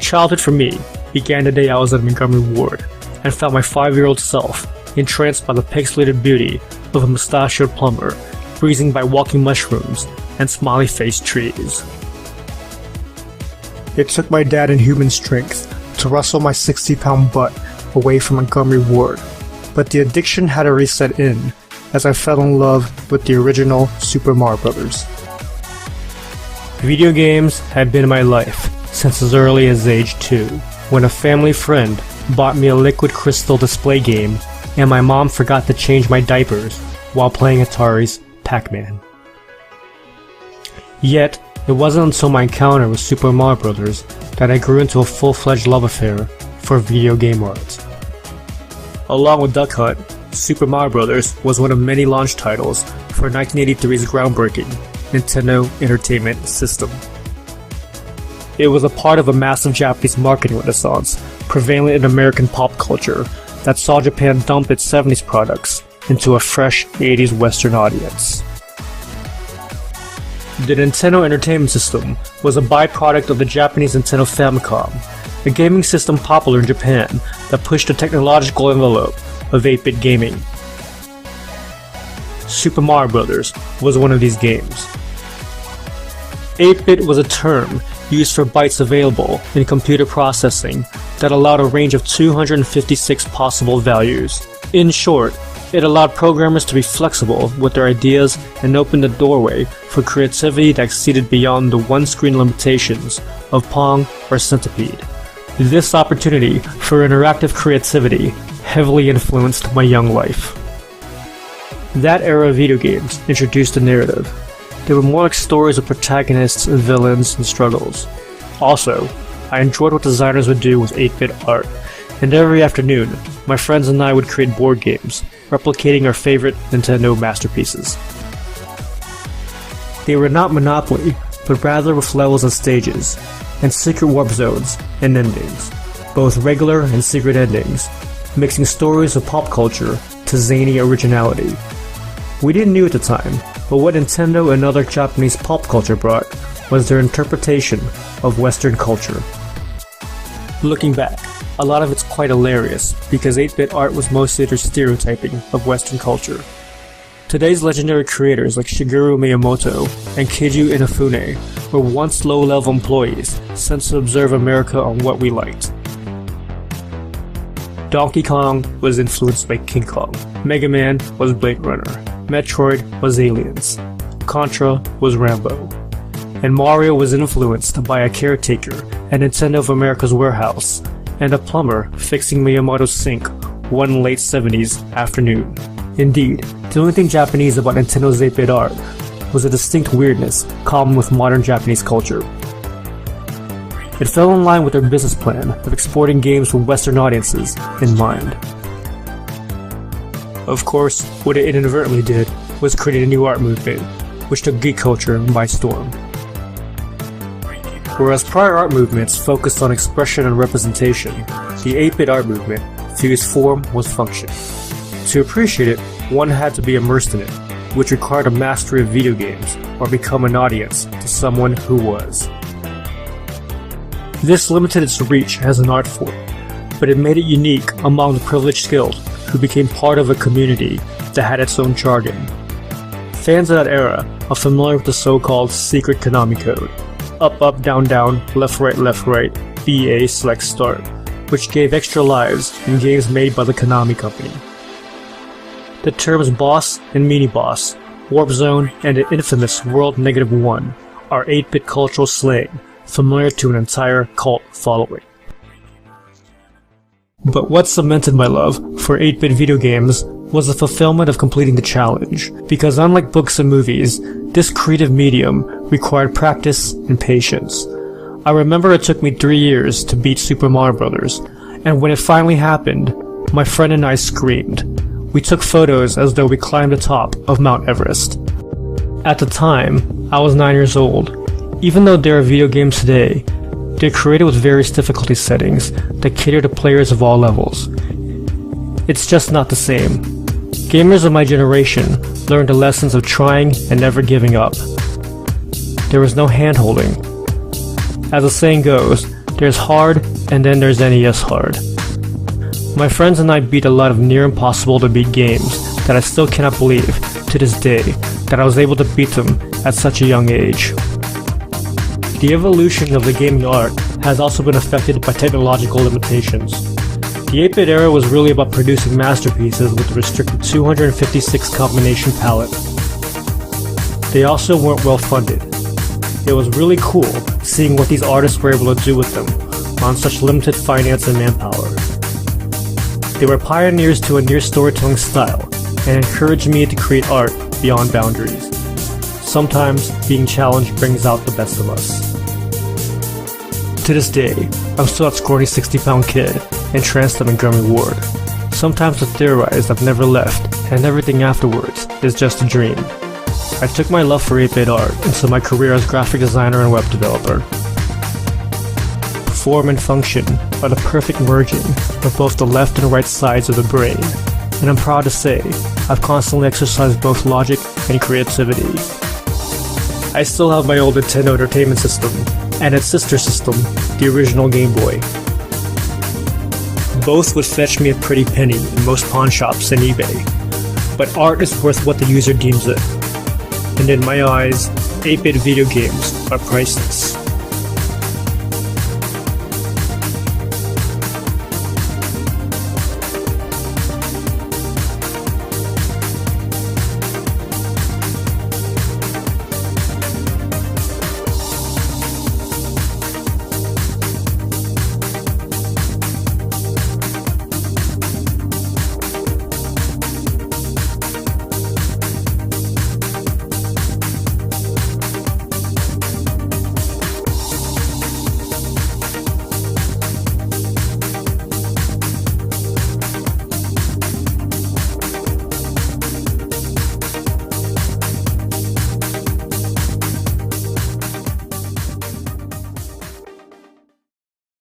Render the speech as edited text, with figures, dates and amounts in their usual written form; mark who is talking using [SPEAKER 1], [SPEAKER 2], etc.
[SPEAKER 1] Childhood for me began the day I was at Montgomery Ward and found my 5-year-old self entranced by the pixelated beauty of a mustachioed plumber breezing by walking mushrooms and smiley-faced trees. It took my dad inhuman strength to wrestle my 60-pound butt away from Montgomery Ward, but the addiction had already set in as I fell in love with the original Super Mario Bros. Video games had been in my life since as early as age 2, when a family friend bought me a liquid crystal display game and my mom forgot to change my diapers while playing Atari's Pac-Man. Yet, it wasn't until my encounter with Super Mario Bros. That I grew into a full-fledged love affair for video game art. Along with Duck Hunt, Super Mario Bros. Was one of many launch titles for 1983's groundbreaking Nintendo Entertainment System. It was a part of a massive Japanese marketing renaissance prevalent in American pop culture that saw Japan dump its 70s products into a fresh 80s Western audience. The Nintendo Entertainment System was a byproduct of the Japanese Nintendo Famicom, a gaming system popular in Japan that pushed the technological envelope of 8-bit gaming. Super Mario Bros. Was one of these games. 8-bit was a term used for bytes available in computer processing that allowed a range of 256 possible values. In short, it allowed programmers to be flexible with their ideas and opened the doorway for creativity that exceeded beyond the one-screen limitations of Pong or Centipede. This opportunity for interactive creativity heavily influenced my young life. That era of video games introduced a narrative. They were more like stories of protagonists and villains and struggles. Also, I enjoyed what designers would do with 8-bit art, and every afternoon, my friends and I would create board games, replicating our favorite Nintendo masterpieces. They were not Monopoly, but rather with levels and stages, and secret warp zones and endings, both regular and secret endings, mixing stories of pop culture to zany originality. We didn't know at the time, but what Nintendo and other Japanese pop culture brought was their interpretation of Western culture. Looking back, a lot of it's quite hilarious, because 8-bit art was mostly their stereotyping of Western culture. Today's legendary creators like Shigeru Miyamoto and Keiju Inafune were once low-level employees sent to observe America on what we liked. Donkey Kong was influenced by King Kong, Mega Man was Blade Runner, Metroid was Aliens, Contra was Rambo, and Mario was influenced by a caretaker at Nintendo of America's warehouse and a plumber fixing Miyamoto's sink one late 70s afternoon. Indeed, the only thing Japanese about Nintendo's 8-bit art was a distinct weirdness common with modern Japanese culture. It fell in line with their business plan of exporting games for Western audiences in mind. Of course, what it inadvertently did was create a new art movement, which took geek culture by storm. Whereas prior art movements focused on expression and representation, the 8-bit art movement fused form with function. To appreciate it, one had to be immersed in it, which required a mastery of video games or become an audience to someone who was. This limited its reach as an art form, but it made it unique among the privileged skilled who became part of a community that had its own jargon. Fans of that era are familiar with the so-called secret Konami code, up up down down, left right BA select start, which gave extra lives in games made by the Konami company. The terms boss and mini-boss, warp zone, and the infamous world -1 are 8-bit cultural slang familiar to an entire cult following. But what cemented my love for 8-bit video games was the fulfillment of completing the challenge, because unlike books and movies, this creative medium required practice and patience. I remember it took me 3 years to beat Super Mario Bros., and when it finally happened, my friend and I screamed. We took photos as though we climbed the top of Mount Everest. At the time, I was 9 years old. Even though there are video games today, they're created with various difficulty settings that cater to players of all levels. It's just not the same. Gamers of my generation learned the lessons of trying and never giving up. There was no hand-holding. As the saying goes, there's hard and then there's NES hard. My friends and I beat a lot of near impossible to beat games that I still cannot believe, to this day, that I was able to beat them at such a young age. The evolution of the gaming art has also been affected by technological limitations. The 8-bit era was really about producing masterpieces with a restricted 256 combination palette. They also weren't well funded. It was really cool seeing what these artists were able to do with them on such limited finance and manpower. They were pioneers to a near storytelling style and encouraged me to create art beyond boundaries. Sometimes being challenged brings out the best of us. To this day, I'm still that scrawny 60-pound kid entranced in Montgomery Ward. Sometimes I theorize I've never left and everything afterwards is just a dream. I took my love for 8-bit art into my career as graphic designer and web developer. Form and function are the perfect merging of both the left and right sides of the brain, and I'm proud to say I've constantly exercised both logic and creativity. I still have my old Nintendo Entertainment System and its sister system, the original Game Boy. Both would fetch me a pretty penny in most pawn shops and eBay, but art is worth what the user deems it. And in my eyes, 8-bit video games are priceless.